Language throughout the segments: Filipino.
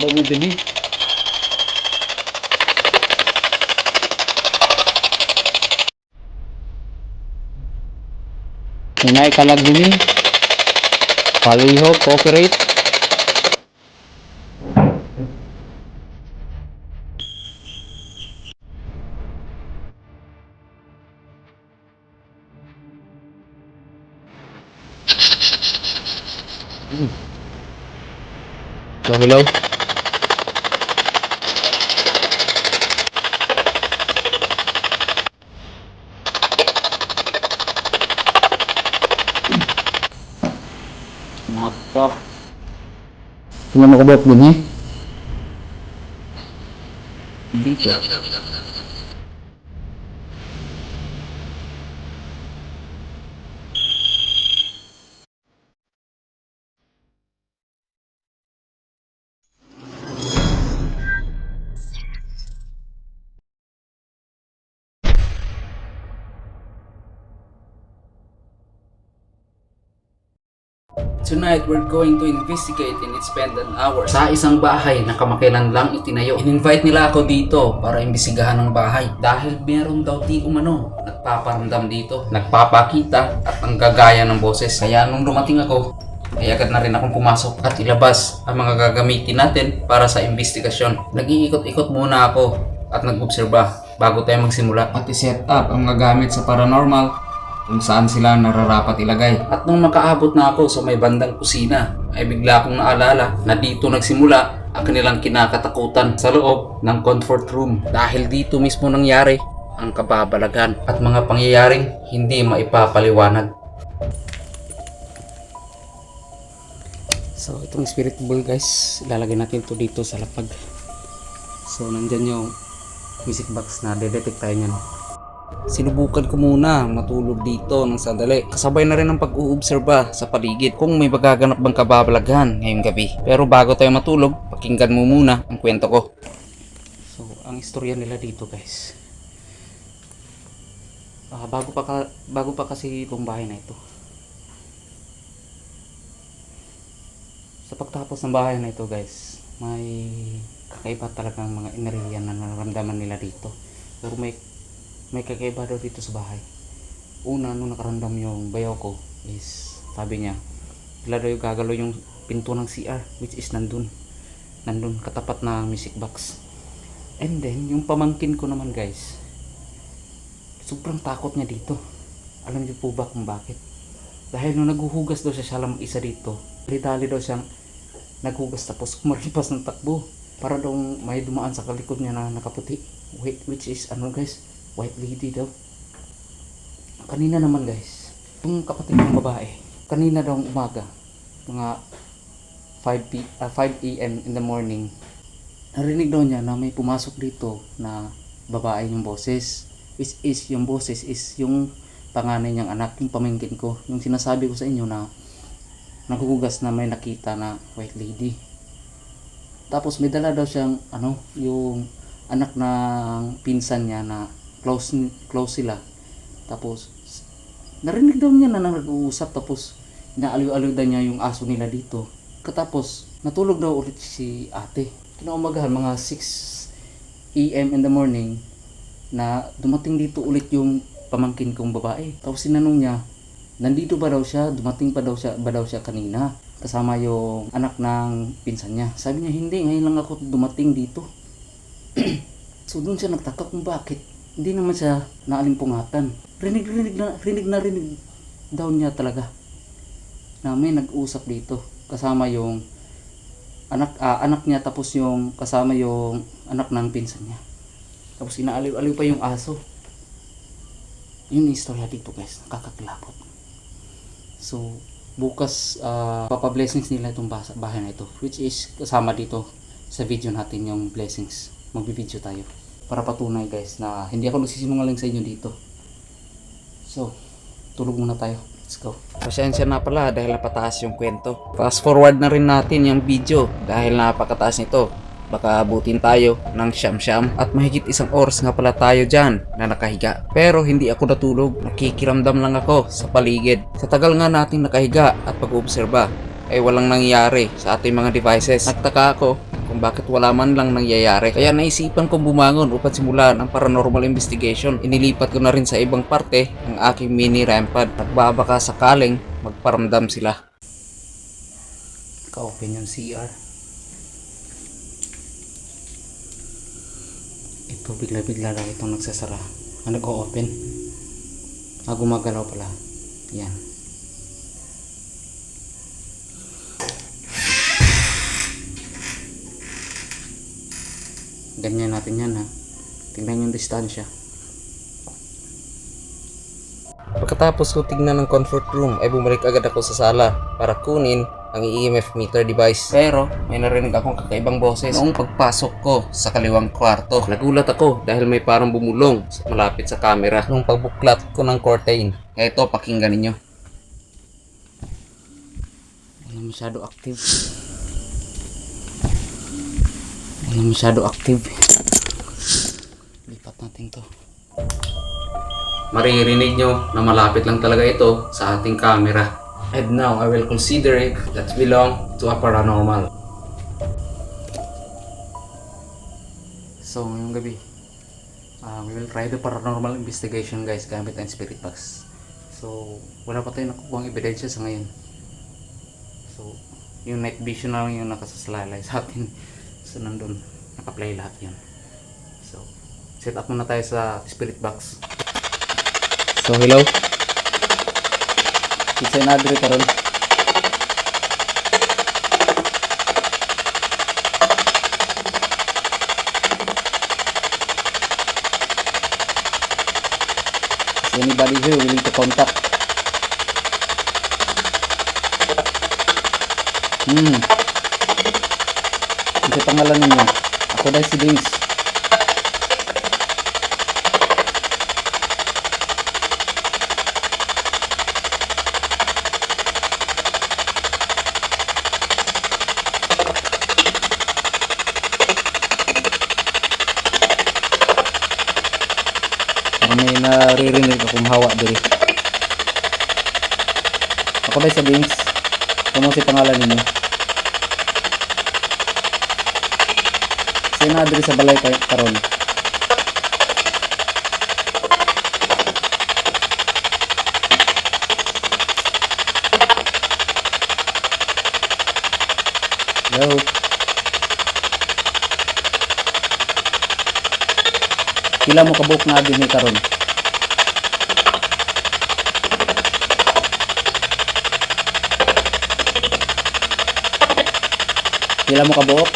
Babaw mo din eh. Hinay kalag din eh. Palihog, cooperate. So, hello. Maka. Tingnan mo kabot din eh. Dito. Tonight, we're going to investigate and spend an hour sa isang bahay na kamakailan lang itinayo. In-invite nila ako dito para imbisigahan ng bahay dahil meron daw di umano nagpaparamdam dito, nagpapakita at ang gagaya ng boses. Kaya nung dumating ako, ay agad na rin akong pumasok at ilabas ang mga gagamitin natin para sa investigasyon. Nag-iikot-ikot muna ako at nag-obserba bago tayo magsimula at i-set up ang mga gamit sa paranormal kung saan sila nararapat ilagay. At nung makaabot na ako sa may bandang kusina, ay bigla akong naalala na dito nagsimula ang kanilang kinakatakutan sa loob ng comfort room. Dahil dito mismo nangyari ang kababalagan at mga pangyayaring hindi maipapaliwanag. So itong spirit ball guys, ilalagay natin to dito sa lapag. So nandyan yung music box na detect tayo nyan. Sinubukan ko muna matulog dito ng sandali. Kasabay na rin ang pag-uobserba sa paligid kung may magaganap bang kababalaghan ngayong gabi. Pero bago tayo matulog, pakinggan mo muna ang kwento ko. So, ang istorya nila dito guys. Bago pa kasi itong bahay na ito. Sa pagtapos ng bahay na ito guys, may kakaiba talagang mga enerhiya na nararamdaman nila dito. Pero may kakaiba daw dito sa bahay. Una, nung nakaramdam yung bayaw ko is, sabi niya, bigla daw yung gagalaw yung pinto ng CR, which is nandun katapat na music box. And then yung pamangkin ko naman guys, sobrang takot niya dito. Alam niyo po ba kung bakit? Dahil nung naghuhugas daw siya lang isa dito, dali daw siyang naghugas tapos kumaripas ng takbo para daw may dumaan sa kalikod niya na nakaputi, which is ano guys, white lady daw. Kanina naman guys, yung kapatid ng babae, kanina daw umaga, mga 5 AM in the morning, narinig daw niya na may pumasok dito na babae yung boses. Which is, yung boses is yung panganay niyang anak, yung pamangkin ko. Yung sinasabi ko sa inyo na naghuhugas na may nakita na white lady. Tapos may dala daw siyang, yung anak ng pinsan niya na close sila. Tapos narinig daw niya na nag-uusap, tapos inaaliw-aliw daw niya yung aso nila dito. Katapos natulog daw ulit si ate. Kinaumagahan mga 6 AM in the morning na dumating dito ulit yung pamangkin kong babae. Tapos sinanong niya, nandito ba daw siya? Dumating ba daw siya kanina? Kasama yung anak ng pinsan niya. Sabi niya, hindi, ngayon lang ako dumating dito. So doon siya nagtaka kung bakit. Hindi naman siya naalimpungatan. Rinig daw niya talaga na may nag-usap dito. Kasama yung anak niya, tapos yung kasama yung anak ng pinsan niya. Tapos inaaliw-aliw pa yung aso. Yun yung istorya dito guys, nakakakilabot. So bukas papa-blessings nila itong bahay na ito, which is kasama dito sa video natin yung blessings. Magbi-video tayo para patunay guys na hindi ako nagsisinungaling sa inyo dito. So tulog muna tayo, let's go. Pasensya na pala dahil napataas yung kwento. Fast forward na rin natin yung video dahil napakataas nito. Baka abutin tayo ng siyam-siyam at mahigit 1 oras nga pala tayo dyan na nakahiga. Pero hindi ako natulog, nakikiramdam lang ako sa paligid. Sa tagal nga nating nakahiga at pag-obserba ay walang nangyari sa ating mga devices. Nagtaka ako kung bakit wala man lang nangyayari. Kaya naisipan kong bumangon upang simulan ang paranormal investigation. Inilipat ko na rin sa ibang parte ang aking mini REM pad. Nagbabaka sakaling magparamdam sila. Ka-open yung CR. Ito bigla-bigla lang itong nagsasara. Nag-o-open. Gumagalaw pala. Yan. Ganyan natin yan ha. Tingnan yung distansya. Pagkatapos ko tignan ng comfort room ay bumalik agad ako sa sala para kunin ang EMF meter device. Pero may narinig akong kakaibang boses noong pagpasok ko sa kaliwang kwarto. Nagulat ako dahil may parang bumulong malapit sa camera nung pagbuklat ko ng curtain. Ito, pakinggan ninyo. Wala masyado active. Wala masyado active. Lipat natin to. Maririnig nyo na malapit lang talaga ito sa ating camera. And now, I will consider it that belong to a paranormal. So, ngayong gabi, we will try the paranormal investigation guys gamit ang spirit box. So, wala pa tayong nakukuha ang ebidensya sa ngayon. So, yung night vision na lang yung nakasasalalay sa atin. So, nandun, nakaplay lahat yun. So, set up muna tayo sa spirit box. So, hello? Isa na adre karon. Is anybody here willing to contact? Ano pangalan ninyo? Ako dahil si Dings. May naririnig akong hawa diri. Ako dahil sa Dings. Kamo si pangalan ninyo? Sino diri sa balay karon? Hello? Pila mo kabuk na din ni karon? Pila mo kabuk?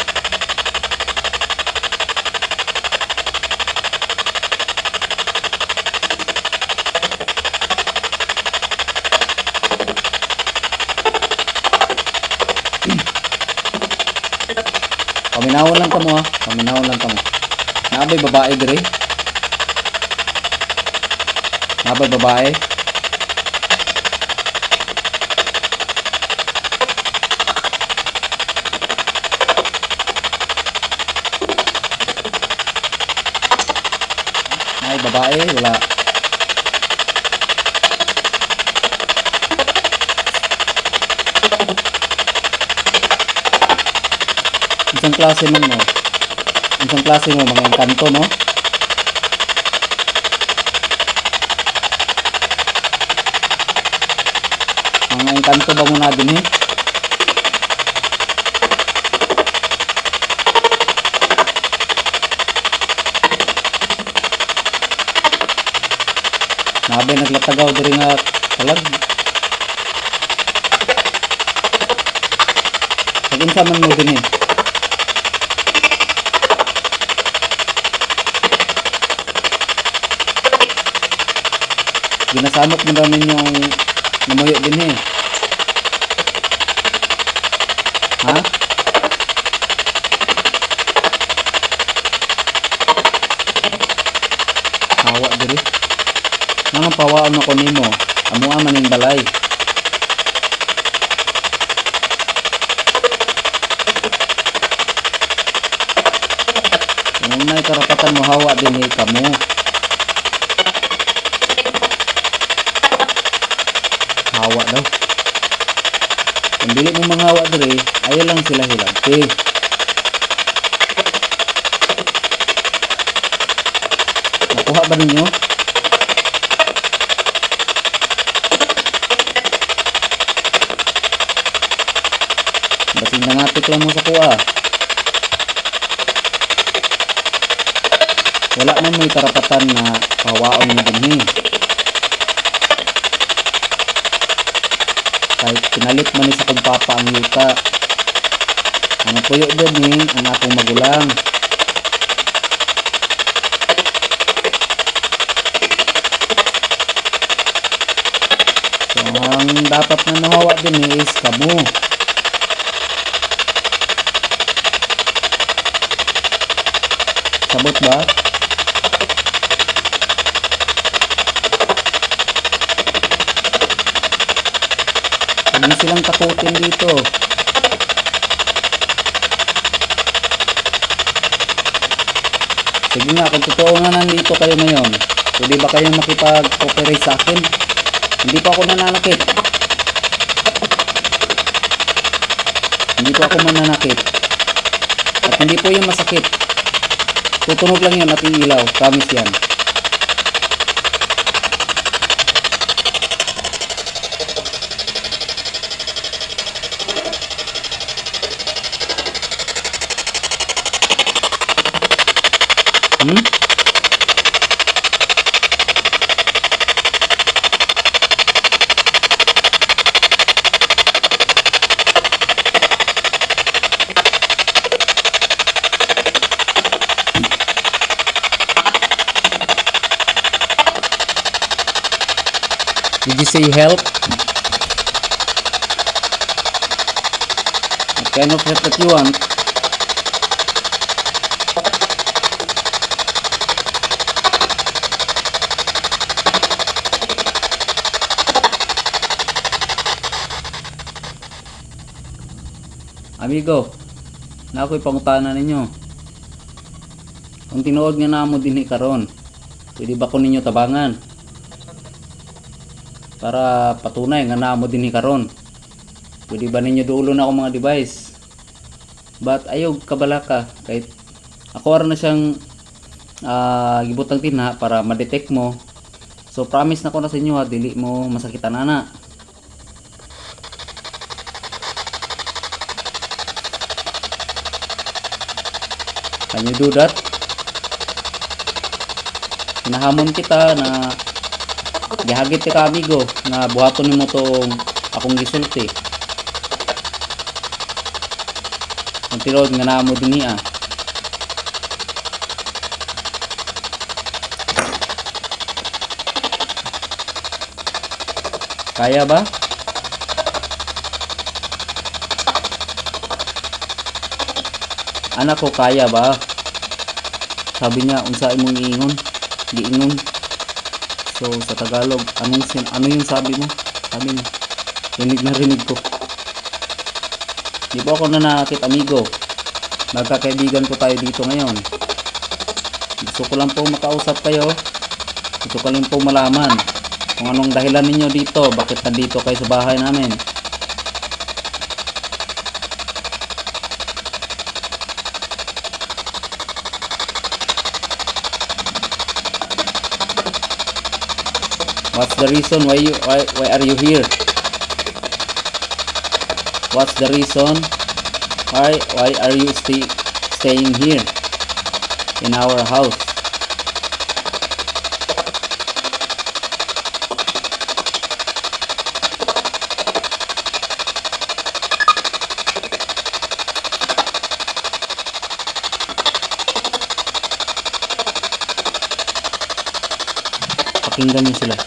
Paminawon lang kamo ha. Paminawon lang kamo. Naabay babae dire. Naabay babae. Ay babae wala. Isang klase man mo. Isang klase mo mga kanto no. Mga kanto ba mo na din eh? Nabay naglatagaw diri nga kalag. Pag-unsa man mo din eh. Ginasamok mo daw ninyong namuyo din eh. Ha? Hawa diri. Nanong pawaan mo ko nimo? Amuha man ning balay. Kung may karapatan mo hawa din eh kamo. Hawa daw. Kung dili mo manghawa diri, ayaw lang sila hilabti. Nakuha ba ninyo? Basing nangatik lang mo sa kuha. Wala man may karapatan na pawaon mo din eh. Kahit pinalit man ni sa pagpapa ang yuta. Ang puyo din eh, ang akong magulang. So, ang dapat na nawawa din eh is kamo. Sabot ba? Hindi silang takutin dito. Sige nga, kung totoo nga nandito kayo ngayon, pwede ba kayong makipag-cooperate sa akin? Hindi pa ako nananakit. Hindi po ako mananakit. At hindi po yung masakit. Tutunog lang yun at iilaw. Promise yan. Did you say help? What kind of help that you want? Amigo, na ako'y pangutana ninyo. Kung tinuod nga na mo dinhi karon, pwede ba ko ninyo tabangan? Para patunay nga na mo dinhi karon. Pwede ba ninyo duulo na akong mga device? But ayog kabalaka kahit ako ara na siyang gibutang tinha para ma-detect mo. So promise na ko na sa inyo ha, dili mo masakitan ana. Can you do that? Hinahamon kita na gihagit ka amigo na buhaton nimo tong akong gisulti. Ang tirod nga namo dinhi ah. Kaya ba? Anak ko, kaya ba? Sabi niya, unsa imong iingon? Giingon. So, sa Tagalog, ano yung sabi mo? Sabi niya, rinig na rinig ko. Di po ako nanakit, amigo. Magkakaibigan po tayo dito ngayon. Gusto ko lang po makausap kayo. Gusto ko lang po malaman kung anong dahilan ninyo dito. Bakit nandito kayo sa bahay namin? What's the reason why are you here? What's the reason why are you staying here in our house? Pakinggan niyo sila.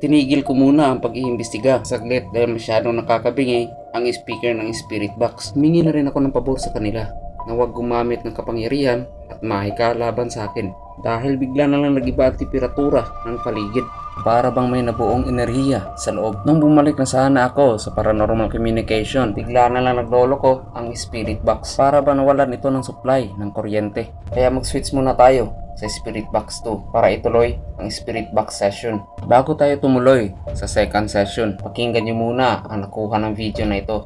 Tinigil ko muna ang pag-iimbestiga saglit dahil masyadong nakakabingi ang speaker ng spirit box. Humingi na rin ako ng pabor sa kanila na huwag gumamit ng kapangyarihan at mahika laban sa akin dahil bigla na lang nag-iba ang temperatura ng paligid. Para bang may nabuong enerhiya sa loob. Nung bumalik na sana ako sa paranormal communication, bigla na lang naglolo ko ang spirit box. Para ba nawalan ito ng supply ng kuryente. Kaya mag-switch muna tayo sa spirit box 2 para ituloy ang spirit box session. Bago tayo tumuloy sa second session, pakinggan nyo muna ang nakuha ng video na ito.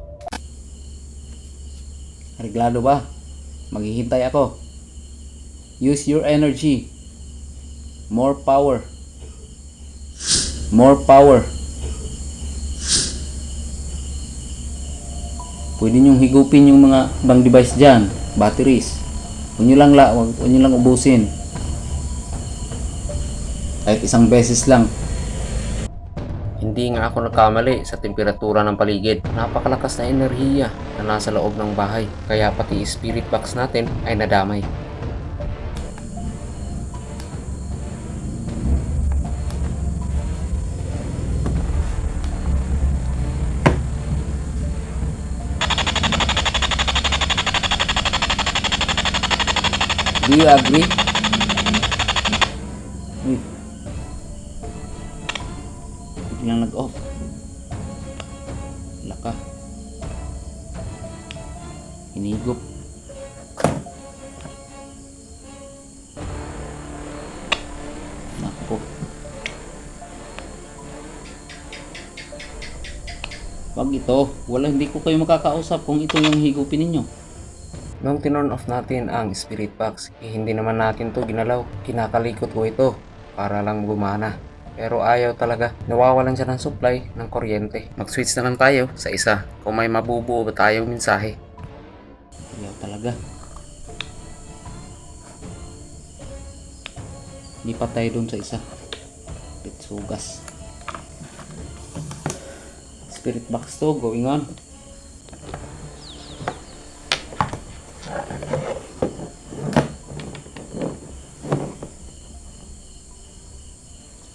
Reglado ba? Maghihintay ako. Use your energy. More power. More power. Pwede nyong higupin yung mga bang device dyan, batteries. Huwag nyo lang ubusin. Kahit isang beses lang. Hindi nga ako nagkamali sa temperatura ng paligid. Napakalakas na enerhiya na nasa loob ng bahay. Kaya pati spirit box natin ay nadamay. Do you agree? Uy. Biglang nag-off. Laka. Hinigop. Nako. Wag ito. Hindi ko kayo makakausap kung ito yung higupin ninyo. Nung tinorn off natin ang spirit box, hindi naman natin to ginalaw. Kinakalikot ko ito para lang gumana. Pero ayaw talaga. Nawawalan siya ng supply ng kuryente. Mag-switch na lang tayo sa isa kung may mabubuo ba tayong mensahe. Ayaw talaga. Lipat tayo dun sa isa. Pitsugas. Spirit box to, going on.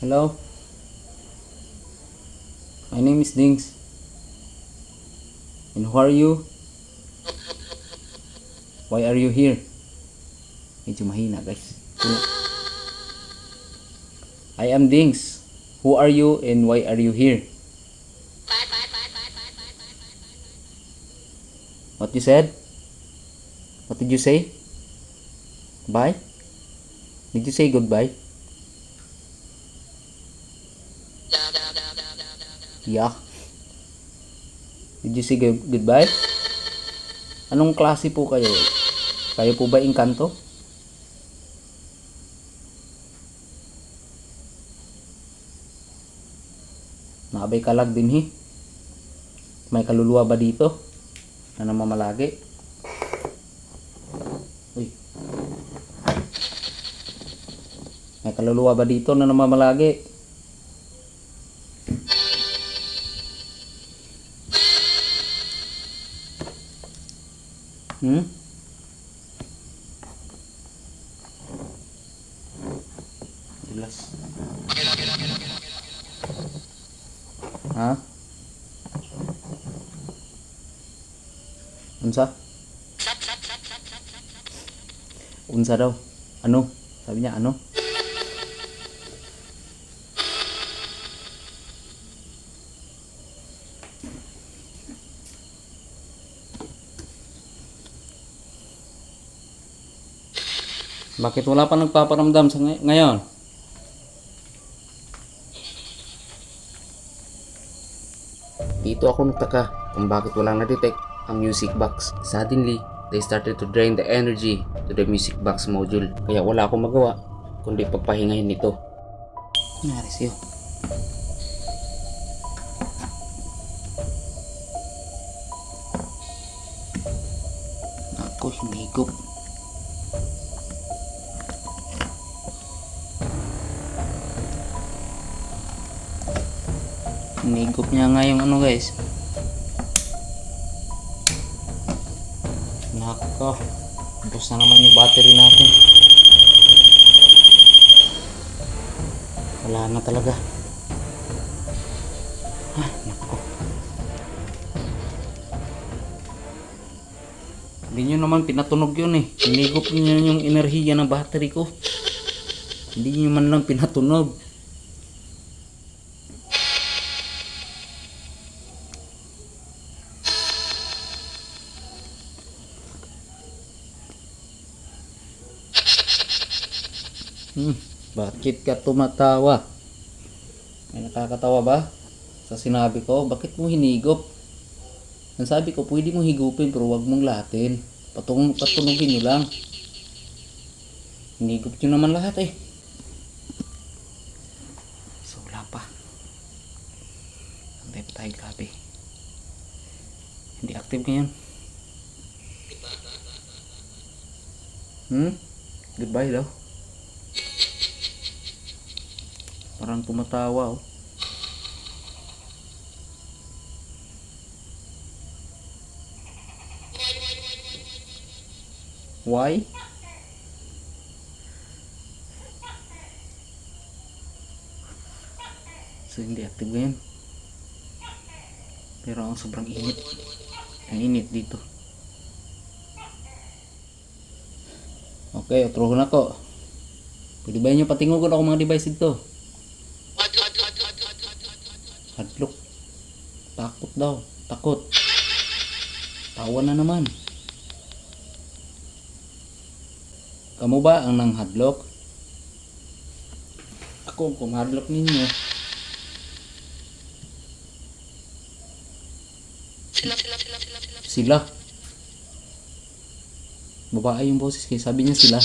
Hello? My name is Dings. And who are you? Why are you here? Medyo mahina guys. I am Dings. Who are you and why are you here? What you said? What did you say? Bye? Did you say goodbye? Yeah. Did you say goodbye? Anong klase po kayo? Kayo po ba engkanto? Naabay kalag din hi. May kaluluwa ba dito na namamalagi? Uy. May kaluluwa ba dito na namamalagi? Jelas. Ha? Unsa daw? Ano? Sabi niya ano? Bakit wala pa nagpaparamdam sa ngayon? Dito ako nagtaka kung bakit walang na-detect ang music box. Suddenly, they started to drain the energy to the music box module. Kaya wala akong magawa kundi pagpahingahin nito. Nangyari sa'yo? Ako, hinigop. Hinigop niya nga yung ano guys. Nako, ubos na naman yung battery natin. Wala na talaga. Nako. Hindi nyo naman pinatunog yun eh. Hinigop nyo yung enerhiya ng battery ko. Hindi nyo man lang pinatunog. Bakit ka tumatawa? May nakakatawa ba? Sa sinabi ko, bakit mo hinigop? Ang sabi ko, pwede mo higupin pero wag mong lahatin. Patunugin nyo lang. Hinigop nyo naman lahat eh. So wala pa. Antay pa tayo gabi. Hindi active ngayon. Goodbye daw. Parang tumatawa oh. Why? So hindi active ngayon. Pero ang sobrang init. Ang init dito. Okay, utrohon ako. Pwede ba nyo patingugon ako mga device dito? Hadlok. Takot daw. Takot. Tawa na naman. Kamu ba ang nanghadlok? Ako ang kumahadlok ninyo. Sila. Babae yung boses kaya sabi niya sila.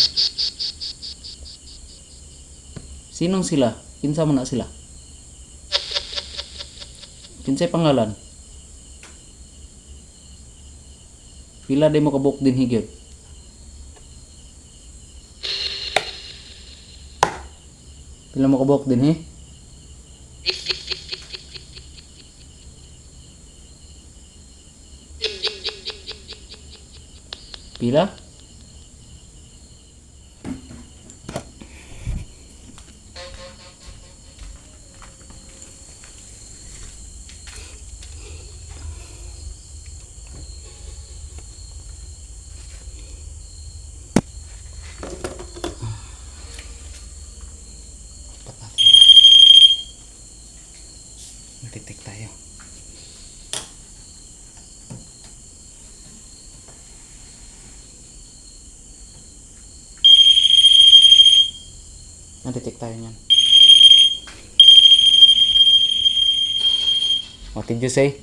Sinong sila? Kinsa mo na sila? Kinsay pangalan? Pila day mo kabuk din higit? Pila mo kabuk din he? Pila? Natitik tayo. Natitik tayo niyan. What did you say?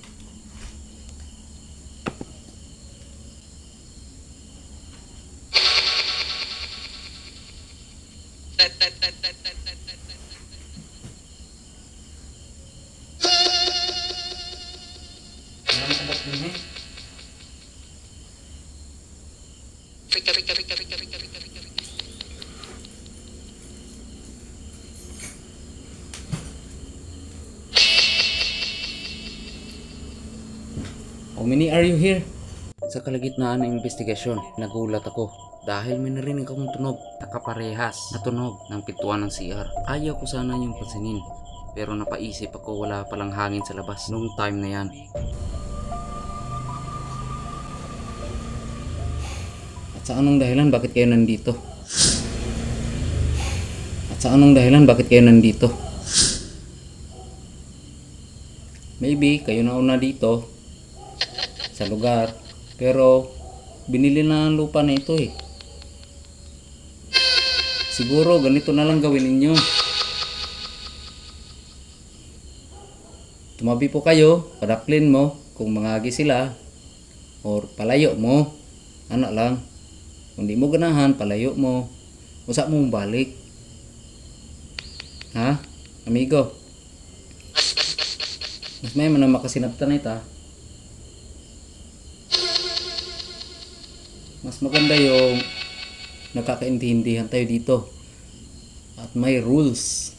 How many are you here? Sa kalagitnaan ng investigasyon, nagulat ako dahil may narinig akong tunog, nakaparehas na tunog ng pintuan ng CR. Ayaw ko sana yung pansinin, pero napaisip ako wala palang hangin sa labas noong time na yan. At sa anong dahilan bakit kayo nandito? Maybe kayo na una dito sa lugar, pero binili na ang lupa na ito eh. Siguro ganito na lang gawin ninyo. Tumabi po kayo, padaklin mo kung mangagi sila or palayo mo. Ano lang, kung di mo ganahan, palayo mo. Usa mong balik. Ha? Amigo? Mas may man makasinabtan ita. Mas maganda yung nakakaintindihan tayo dito. At may rules.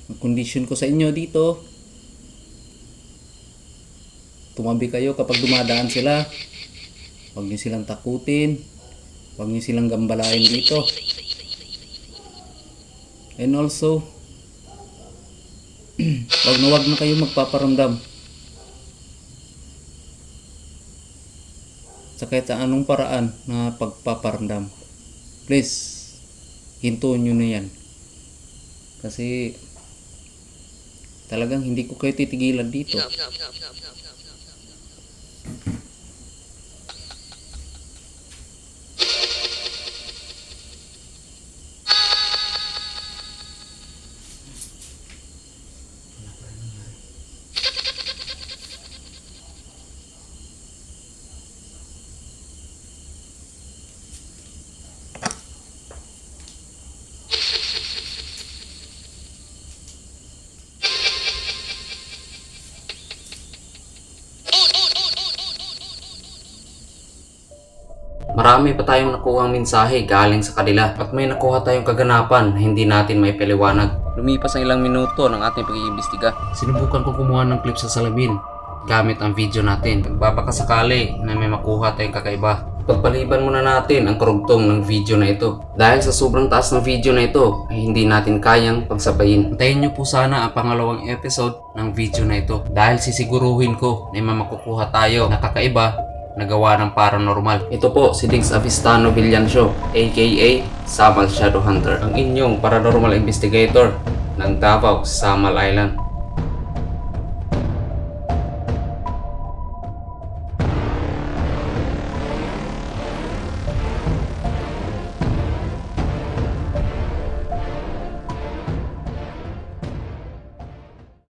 Ang condition ko sa inyo dito, tumabi kayo kapag dumadaan sila. Huwag nyo silang takutin. Huwag nyo silang gambalain dito. And also, wag na kayo magpaparamdam. Sa kahit sa anong paraan na pagpaparamdam. Please, hintuin nyo na yan. Kasi talagang hindi ko kayo titigilan dito. Marami pa tayong nakuhang mensahe galing sa kanila at may nakuha tayong kaganapan na hindi natin may paliwanag. Lumipas ang ilang minuto ng ating pag-iimbestiga. Sinubukan ko kumuha ng clip sa salamin gamit ang video natin. Nagbabakasakali na may makuha tayong kakaiba. Pagpaliban muna natin ang karugtong ng video na ito. Dahil sa sobrang taas ng video na ito ay hindi natin kayang pagsabayin. Antayin nyo po sana ang pangalawang episode ng video na ito dahil sisiguruhin ko na may makukuha tayo na kakaiba na gawa ng paranormal. Ito po si Diggs Avistano Villancio aka Samal Shadowhunter, ang inyong paranormal investigator ng Davao, Samal Island.